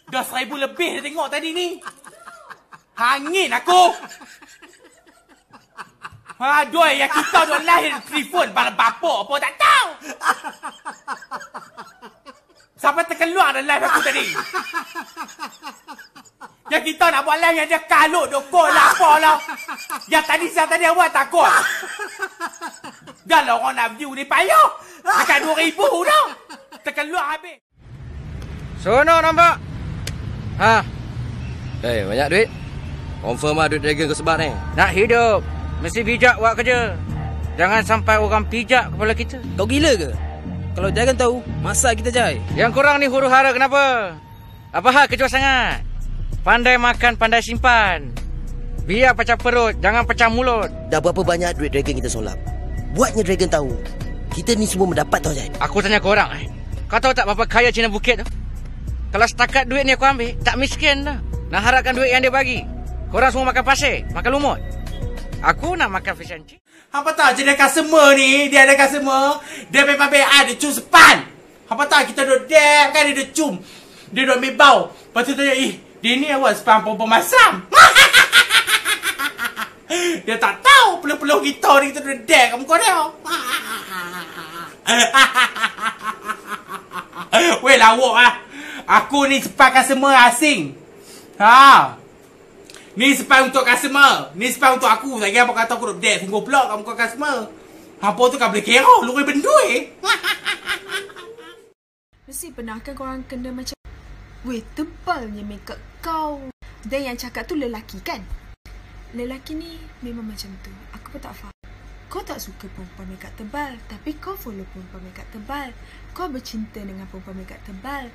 Dah 1,000 lebih dah tengok tadi ni. Hangin aku. Aduh, yang kita dah lahir telefon pada bapak apa tak tahu. Siapa terkeluar dalam live aku tadi? Yang kita nak buat live yang dia kalut dokor lah apalah. Yang tadi awak takut. Dah lah orang nak view ni payah. Dekat 2,000 dah. Terkeluar habis. Sono nampak? Ha. Banyak duit? Confirm lah duit Dragon kau sebar ni. Nak hidup, mesti bijak buat kerja. Jangan sampai orang pijak kepala kita. Kau gila ke? Kalau Dragon tahu, masa kita jai. Yang korang ni huru-hara kenapa? Apa hal kejual sangat? Pandai makan, pandai simpan. Biar pecah perut, jangan pecah mulut. Dah berapa banyak duit Dragon kita solap? Buatnya Dragon tahu. Kita ni semua mendapat tau, Jai. Aku tanya korang, kau tahu tak berapa kaya Cina Bukit tu? Kalau setakat duit ni aku ambil, tak miskin dah. Nak harapkan duit yang dia bagi. Korang semua makan pasir, makan lumut. Aku nak makan fish and chips. Hampa tahu je dia customer ni, dia ada customer. Dia memang BA, dia cum sepan. Hampa tahu kita duduk dek kan, dia cum. Dia duduk ambil bau. Lepas tu tanya, dia ni awak sepan perempuan masam. Dia tak tahu peluh-peluh kita ni kita duduk dek kat muka dia. Weh lawak lah. Aku ni sepan customer asing. Ni sepan untuk customer. Ni sepan untuk aku. Tak kira apa kata aku duduk dek sungguh pula kat muka customer. Hampa tu kan boleh kira. Lurus bendui. Mesti pernah kan korang kena macam, weh tebalnya makeup kau. Dan yang cakap tu lelaki kan? Lelaki ni memang macam tu. Aku pun tak faham. Kau tak suka perempuan makeup tebal, tapi kau follow perempuan makeup tebal. Kau bercinta dengan perempuan makeup tebal.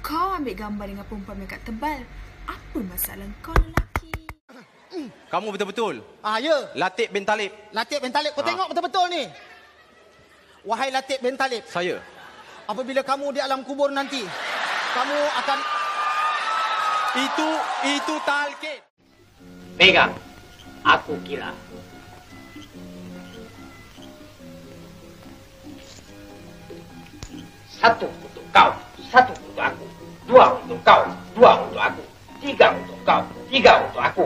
Kau ambil gambar dengan perempuan makeup tebal. Apa masalah kau lelaki? Kamu betul-betul? Ya. Latif bin Talib. Latif bin Talib. Kau tengok betul-betul ni. Wahai Latif bin Talib. Saya. Apabila kamu di alam kubur nanti, kamu akan... Itu talqin. Pegang. Aku kira. Satu untuk kau, satu untuk aku. Dua untuk kau, dua untuk aku. Tiga untuk kau, tiga untuk aku.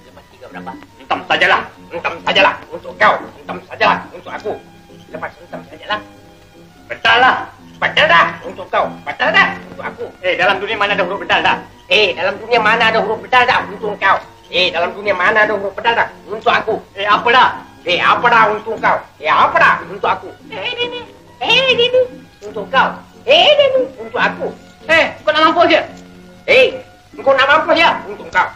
Lepas tiga berapa? Entam sajalah, untuk kau. Entam sajalah untuk aku. Lepas entam sajalah. Betul dah untuk kau. Betul dah untuk aku. Dalam dunia mana ada huruf bedal dah? Dalam dunia mana ada huruf bedal dah untuk kau? Dalam dunia mana ada huruf bedal dah untuk aku? Apa dah untuk kau? Apa dah untuk aku? Ini. Untuk kau. Ini untuk aku. Kau nak mampus je? Kau nak mampus je untuk kau.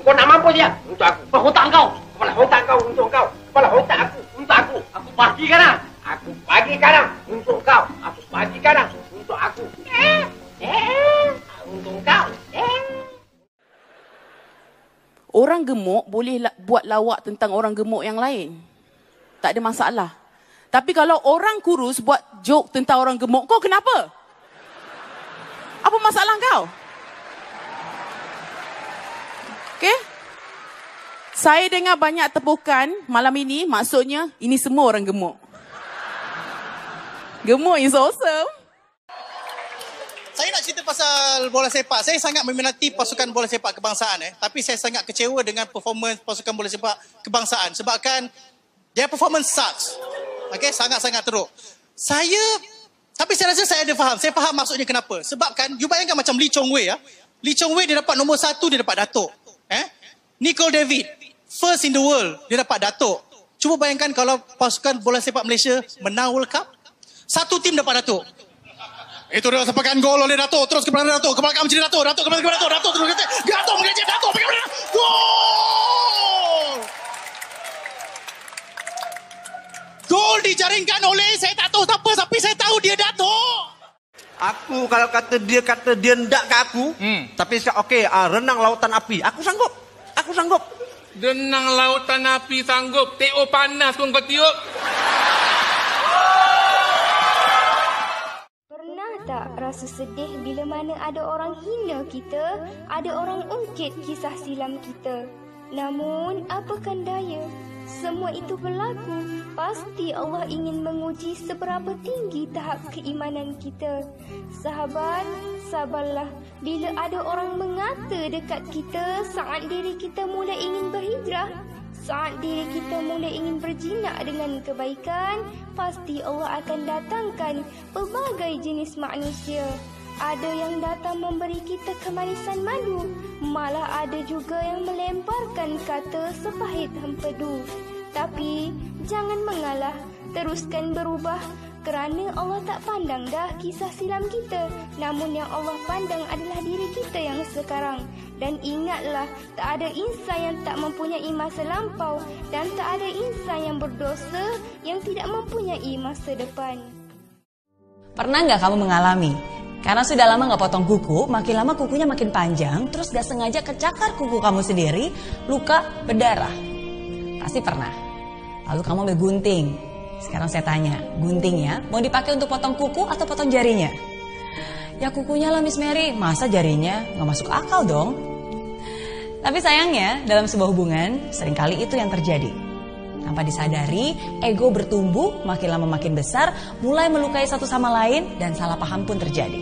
Kau nak mampus je untuk aku. Kepala otak kau. Kepala otak kau untuk kau. Kepala otak aku untuk aku. Aku bagi kadang. Aku bagi kadang untuk kau. Aku bagi kadang untuk aku. Untuk kau. Orang gemuk boleh buat lawak tentang orang gemuk yang lain. Tak ada masalah. Tapi kalau orang kurus buat joke tentang orang gemuk, kau kenapa? Apa masalah kau? Okey? Saya dengar banyak tepukan malam ini, maksudnya ini semua orang gemuk. Gemuk is awesome. Saya nak cerita pasal bola sepak. Saya sangat meminati pasukan bola sepak kebangsaan. Tapi saya sangat kecewa dengan performance pasukan bola sepak kebangsaan. Sebabkan their performance sucks. Okay, sangat-sangat teruk. Tapi saya rasa saya ada faham. Saya faham maksudnya kenapa. Sebabkan, you bayangkan macam Lee Chong Wei. Lee Chong Wei dia dapat nombor 1, dia dapat Datuk. Nicole David, first in the world, dia dapat Datuk. Cuba bayangkan kalau pasukan bola sepak Malaysia menang World Cup. Satu tim dapat Datuk. Itu dia sepakan gol oleh Datuk. Terus ke belakang Datuk. Ke belakang menjadi Datuk. Datuk kembali ke Datuk. Datuk terus ke Datuk mengejar Datuk. Gol! Gol dijaringkan oleh, saya tak tahu siapa, tapi saya tahu dia Datuk. Aku kalau kata dia ndak ke aku, tapi okey, renang lautan api. Aku sanggup. Renang lautan api sanggup. TO panas pun kau tiup. Pernah tak rasa sedih bila mana ada orang hina kita, ada orang ungkit kisah silam kita? Namun, apakan daya? semua itu berlaku, pasti Allah ingin menguji seberapa tinggi tahap keimanan kita. Sahabat, sabarlah bila ada orang mengata dekat kita saat diri kita mula ingin berhijrah. Saat diri kita mula ingin berjinak dengan kebaikan, pasti Allah akan datangkan pelbagai jenis manusia. Ada yang datang memberi kita kemanisan madu, malah ada juga yang melemparkan kata sepahit empedu. Tapi jangan mengalah, teruskan berubah, kerana Allah tak pandang dah kisah silam kita, namun yang Allah pandang adalah diri kita yang sekarang. Dan ingatlah, tak ada insan yang tak mempunyai masa lampau, dan tak ada insan yang berdosa yang tidak mempunyai masa depan. Pernah nggak kamu mengalami? Karena sudah lama nggak potong kuku, makin lama kukunya makin panjang, terus gak sengaja kecakar kuku kamu sendiri, luka berdarah. Pasti pernah. Lalu kamu ambil gunting. Sekarang saya tanya, guntingnya mau dipakai untuk potong kuku atau potong jarinya? Ya kukunya lah Miss Mary, masa jarinya nggak masuk akal dong? Tapi sayangnya dalam sebuah hubungan seringkali itu yang terjadi. Tanpa disadari, ego bertumbuh, makin lama makin besar, mulai melukai satu sama lain, dan salah paham pun terjadi.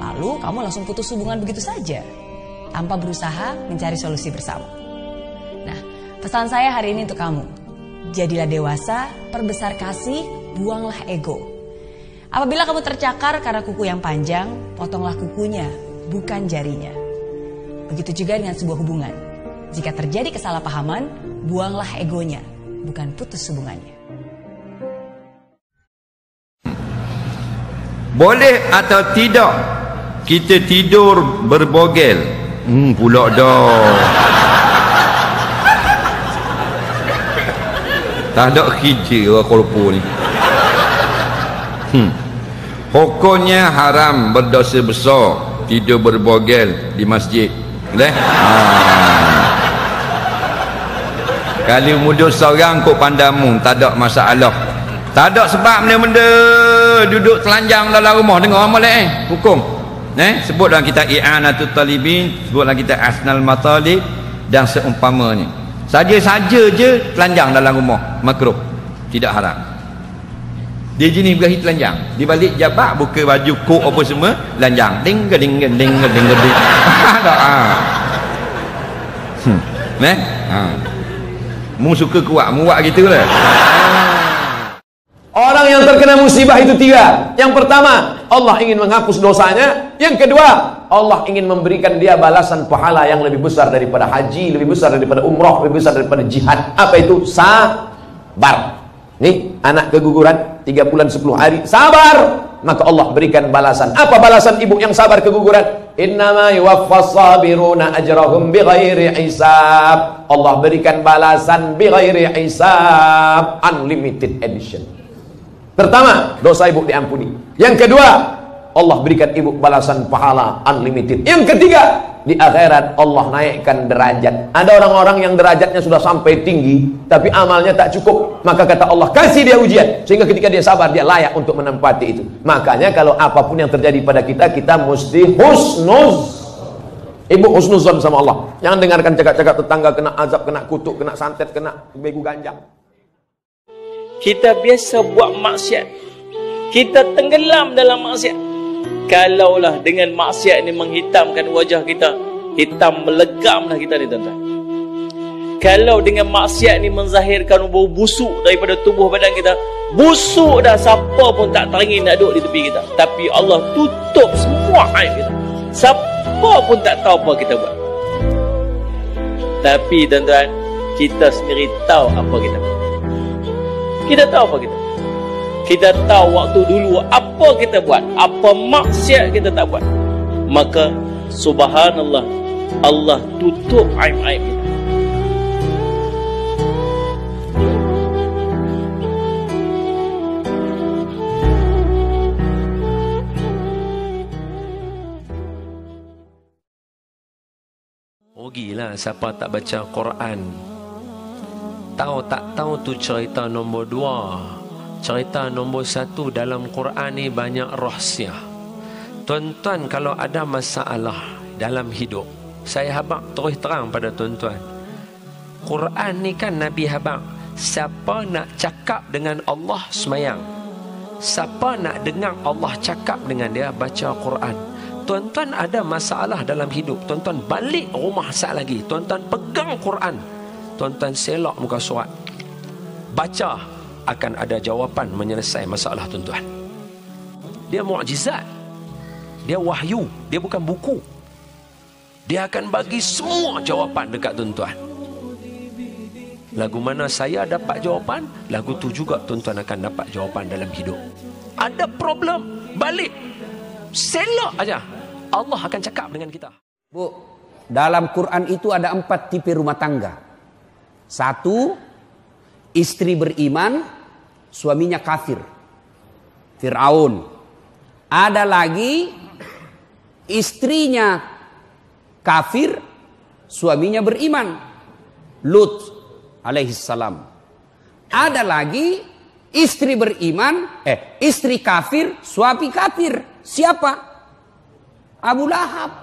Lalu kamu langsung putus hubungan begitu saja, tanpa berusaha mencari solusi bersama. Nah, pesan saya hari ini untuk kamu. Jadilah dewasa, perbesar kasih, buanglah ego. Apabila kamu tercakar karena kuku yang panjang, potonglah kukunya, bukan jarinya. Begitu juga dengan sebuah hubungan. Jika terjadi kesalahpahaman, buanglah egonya, bukan putus hubungannya. Boleh atau tidak kita tidur berbogel? Pula dah. Tak ada kerja orang korpo ni. Hukumnya haram, berdosa besar tidur berbogel di masjid. Boleh? Kalau muda seorang kok pandamu, tak ada masalah. Tak ada sebab benda-benda duduk telanjang dalam rumah. Dengar molek hukum. Sebut dalam kitab I'anatul Talibin, sebut dalam kitab Asnal Matalib dan seumpamanya. Saja-saja je telanjang dalam rumah, makruh, tidak haram. Dia jenis berahi telanjang, di balik jabat buka baju kok apa semua, telanjang. Ding ding ding ding ding ding. Mu suka kuat, mu buat gitulah. Orang yang terkena musibah itu tiga. Yang pertama, Allah ingin menghapus dosanya. Yang kedua, Allah ingin memberikan dia balasan pahala yang lebih besar daripada haji, lebih besar daripada umrah, lebih besar daripada jihad. Apa itu? Sabar. Nih, anak keguguran 3 bulan 10 hari, sabar. Maka Allah berikan balasan. Apa balasan ibu yang sabar keguguran? Innama yuwaffas sabiruna ajrahum bighairi hisab. Allah berikan balasan bighairi hisab, unlimited edition. Pertama, dosa ibu diampuni. Yang kedua, Allah berikan ibu balasan pahala unlimited. Yang ketiga, di akhirat Allah naikkan derajat. Ada orang-orang yang derajatnya sudah sampai tinggi, tapi amalnya tak cukup. Maka kata Allah, kasih dia ujian, sehingga ketika dia sabar, dia layak untuk menempati itu. Makanya kalau apapun yang terjadi pada kita, kita mesti ibu husnuzon sama Allah. Jangan dengarkan cakap-cakap tetangga kena azab, kena kutuk, kena santet, kena begu ganjang. Kita biasa buat maksiat, kita tenggelam dalam maksiat. Kalaulah dengan maksiat ini menghitamkan wajah kita, hitam melegamlah kita ni tuan-tuan. Kalau dengan maksiat ni menzahirkan bau busuk daripada tubuh badan kita, busuk dah, siapa pun tak teringin nak duduk di tepi kita. Tapi Allah tutup semua aib kita, siapa pun tak tahu apa kita buat. Tapi tuan-tuan, kita sendiri tahu apa kita buat. Kita tahu apa kita. Kita tahu waktu dulu apa kita buat, apa maksiat kita tak buat. Maka subhanallah, Allah tutup aib-aib kita. Rugilah siapa tak baca Quran. Tahu tak tahu tu cerita nombor 2. Cerita nombor 1 dalam Quran ni banyak rahsia. Tuan-tuan kalau ada masalah dalam hidup, saya habaq terus terang pada tuan-tuan. Quran ni kan Nabi habaq Siapa nak cakap dengan Allah, semayang. Siapa nak dengar Allah cakap dengan dia, baca Quran. Tuan-tuan ada masalah dalam hidup, tuan-tuan balik rumah sekali lagi, tuan-tuan pegang Quran, tuan-tuan selok muka surat, baca, akan ada jawapan menyelesaikan masalah tuan-tuan. Dia mukjizat, dia wahyu, dia bukan buku. Dia akan bagi semua jawapan dekat tuan-tuan. Lagu mana saya dapat jawapan, lagu tu juga tuan-tuan akan dapat jawapan dalam hidup. Ada problem, balik, selok aja, Allah akan cakap dengan kita. Bu, dalam Quran itu ada 4 tipe rumah tangga. 1, istri beriman, suaminya kafir, Fir'aun. Ada lagi istrinya kafir, suaminya beriman, Lut alaihissalam. Ada lagi istri beriman, istri kafir, suami kafir. Siapa? Abu Lahab.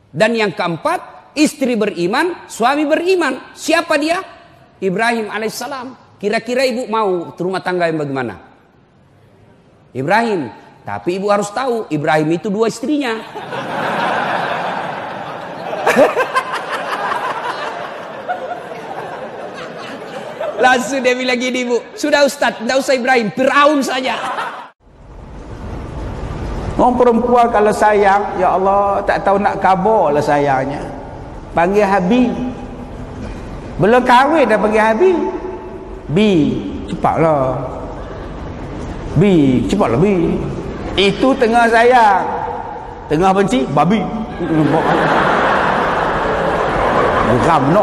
Dan yang keempat, istri beriman, suami beriman. Siapa dia? Ibrahim alaihissalam. Kira-kira ibu mau rumah tangga yang bagaimana? Ibrahim. Tapi ibu harus tahu, Ibrahim itu 2 istrinya. Langsung dia bilang gini, Bu, sudah Ustaz, tidak usah Ibrahim, Fir'aun saja. Orang perempuan kalau sayang, ya Allah, tak tahu nak kabar lah sayangnya. Panggil Habib. Belum kahwin dah panggil Habib. Bi, cepatlah. Bi, cepatlah Bi. Itu tengah sayang. Tengah benci, babi. Geram no.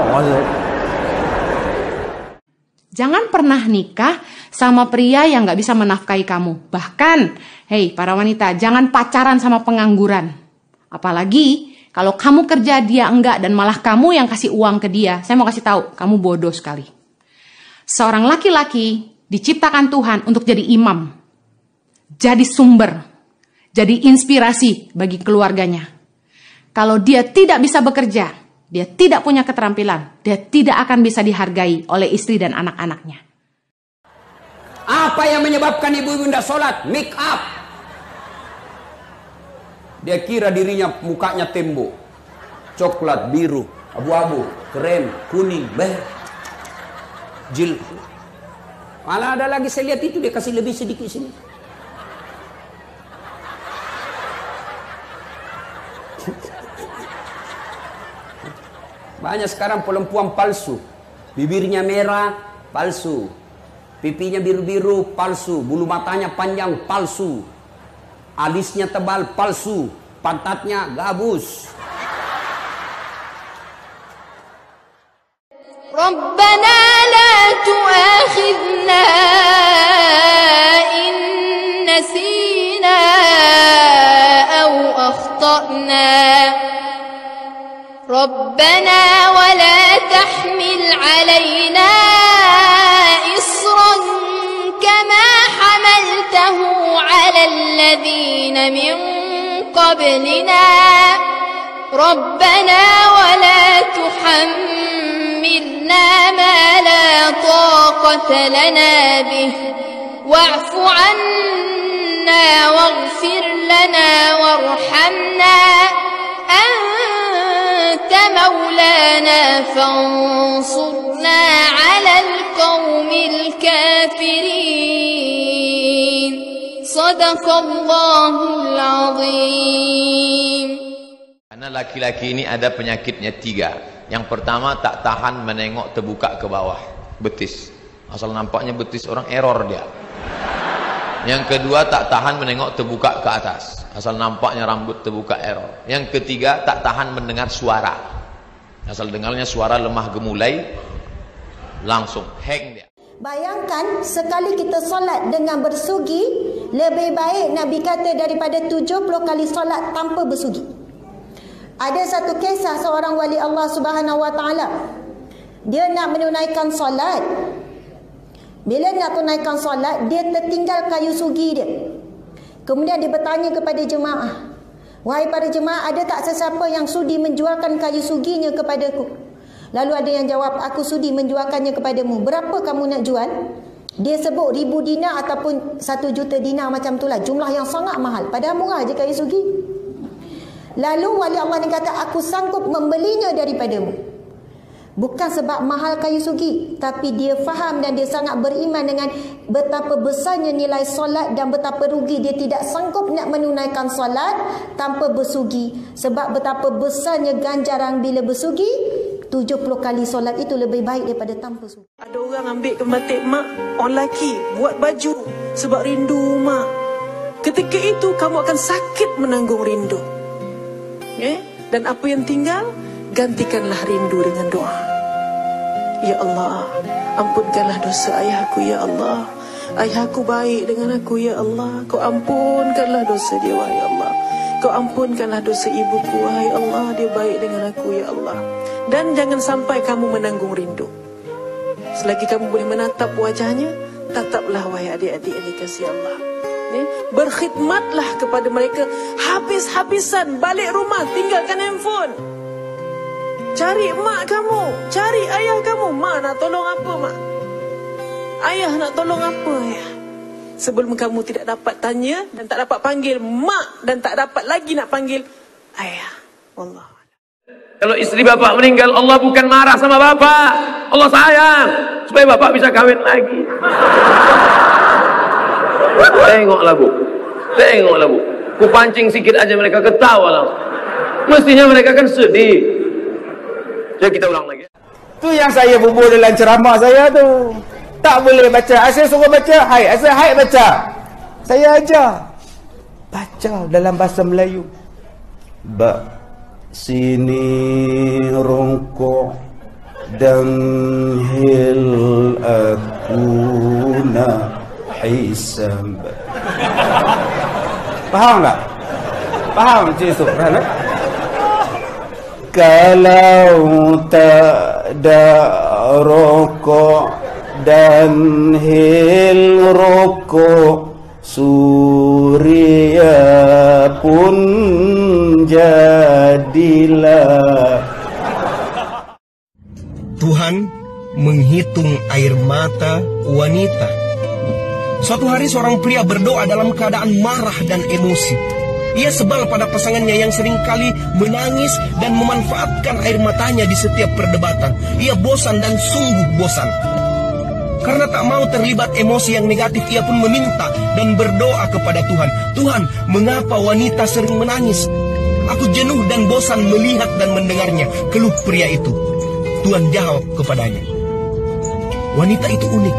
Jangan pernah nikah sama pria yang gak bisa menafkahi kamu. Bahkan, hei para wanita, jangan pacaran sama pengangguran. Apalagi kalau kamu kerja dia enggak dan malah kamu yang kasih uang ke dia. Saya mau kasih tahu, kamu bodoh sekali. Seorang laki-laki diciptakan Tuhan untuk jadi imam. Jadi sumber, jadi inspirasi bagi keluarganya. Kalau dia tidak bisa bekerja, dia tidak punya keterampilan, dia tidak akan bisa dihargai oleh istri dan anak-anaknya. Apa yang menyebabkan ibu-ibu tidak sholat? Make up. Dia kira dirinya mukanya tembok. Coklat, biru, abu-abu, krem, kuning, jil. Malah ada lagi saya lihat itu dia kasih lebih sedikit sini. Banyak sekarang perempuan palsu. Bibirnya merah, palsu. Pipinya biru-biru, palsu. Bulu matanya panjang, palsu. Alisnya tebal, palsu. Pantatnya gabus. Rabbana la tu'akhidna in nasina aw akhtana. ربنا ولا تحمل علينا إصرا كما حملته على الذين من قبلنا ربنا ولا تحملنا ما لا طاقة لنا به واعف عنا واغفر لنا وارحمنا أنت مولانا فانصرنا على القوم الكافرين صدق الله العظيم. Karena laki-laki ini ada penyakitnya 3. Yang pertama, tak tahan menengok terbuka ke bawah betis. Asal nampaknya betis orang, error dia. Yang kedua, tak tahan menengok terbuka ke atas. Asal nampaknya rambut terbuka, error. Yang ketiga, tak tahan mendengar suara. Asal dengarnya suara lemah gemulai, langsung hang dia. Bayangkan sekali kita solat dengan bersugi, lebih baik Nabi kata daripada 70 kali solat tanpa bersugi. Ada satu kisah seorang wali Allah Subhanahu Wa Taala. Dia nak menunaikan solat. Bila nak tunaikan solat, dia tertinggal kayu sugi dia. Kemudian dia bertanya kepada jemaah, wahai para jemaah, ada tak sesiapa yang sudi menjualkan kayu suginya kepadaku? Lalu ada yang jawab, aku sudi menjualkannya kepadamu. Berapa kamu nak jual? Dia sebut 1000 dinar ataupun 1 juta dinar macam itulah. Jumlah yang sangat mahal. Padahal murah je kayu sugi. Lalu wali Allah ni kata, aku sanggup membelinya daripadamu. Bukan sebab mahal kayu sugi, tapi dia faham dan dia sangat beriman dengan betapa besarnya nilai solat dan betapa rugi dia tidak sanggup nak menunaikan solat tanpa bersugi. Sebab betapa besarnya ganjaran bila bersugi, 70 kali solat itu lebih baik daripada tanpa sugi. Ada orang ambil kematik mak, orang lelaki buat baju sebab rindu mak. Ketika itu kamu akan sakit menanggung rindu. Dan apa yang tinggal, gantikanlah rindu dengan doa. Ya Allah, ampunkanlah dosa ayahku ya Allah. Ayahku baik dengan aku ya Allah. Kau ampunkanlah dosa dia wahai Allah. Kau ampunkanlah dosa ibuku wahai Allah. Dia baik dengan aku ya Allah. Dan jangan sampai kamu menanggung rindu. Selagi kamu boleh menatap wajahnya, tataplah wahai adik-adik yang dikasihi Allah. Berkhidmatlah kepada mereka. Habis-habisan balik rumah, tinggalkan handphone. Cari mak kamu, cari ayah kamu. Mak nak tolong apa mak? Ayah nak tolong apa ya? Sebelum kamu tidak dapat tanya dan tak dapat panggil mak dan tak dapat lagi nak panggil ayah. Allah. Kalau istri bapak meninggal, Allah bukan marah sama bapak. Allah sayang supaya bapak bisa kawin lagi. Tengoklah bu, tengoklah bu. Ku pancing sikit aja mereka ketawa lah. Mestinya mereka kan sedih. Jadi kita ulang lagi. Tu yang saya bubur dalam ceramah saya tu. Tak boleh baca. Saya suruh baca hai. Saya hai baca. Saya ajar. Baca dalam bahasa Melayu. Ba sini rongkok dan hil akuna hisab. Faham tak? Faham Cik Yusuf? Faham tak? Kalau tak ada rokok dan hil rokok, Suria pun jadilah. Tuhan menghitung air mata wanita. Suatu hari seorang pria berdoa dalam keadaan marah dan emosi. Ia sebal pada pasangannya yang seringkali menangis dan memanfaatkan air matanya di setiap perdebatan. Ia bosan dan sungguh bosan. Karena tak mau terlibat emosi yang negatif, ia pun meminta dan berdoa kepada Tuhan. Tuhan, mengapa wanita sering menangis? Aku jenuh dan bosan melihat dan mendengarnya, keluh pria itu. Tuhan jawab kepadanya, wanita itu unik.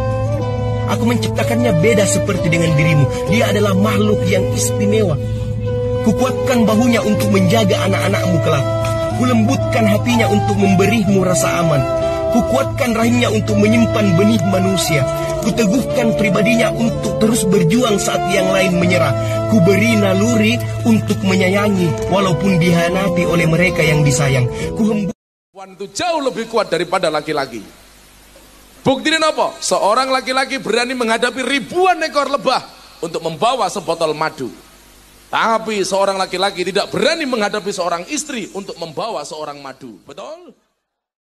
Aku menciptakannya beda seperti dengan dirimu. Dia adalah makhluk yang istimewa. Kukuatkan bahunya untuk menjaga anak-anakmu kelak. Kulembutkan hatinya untuk memberimu rasa aman. Kukuatkan rahimnya untuk menyimpan benih manusia. Kuteguhkan pribadinya untuk terus berjuang saat yang lain menyerah. Kuberi naluri untuk menyayangi walaupun dihianati oleh mereka yang disayang. Perempuan itu jauh lebih kuat daripada laki-laki. Buktinya apa? Seorang laki-laki berani menghadapi ribuan ekor lebah untuk membawa sebotol madu. Tapi seorang laki-laki tidak berani menghadapi seorang istri untuk membawa seorang madu. Betul?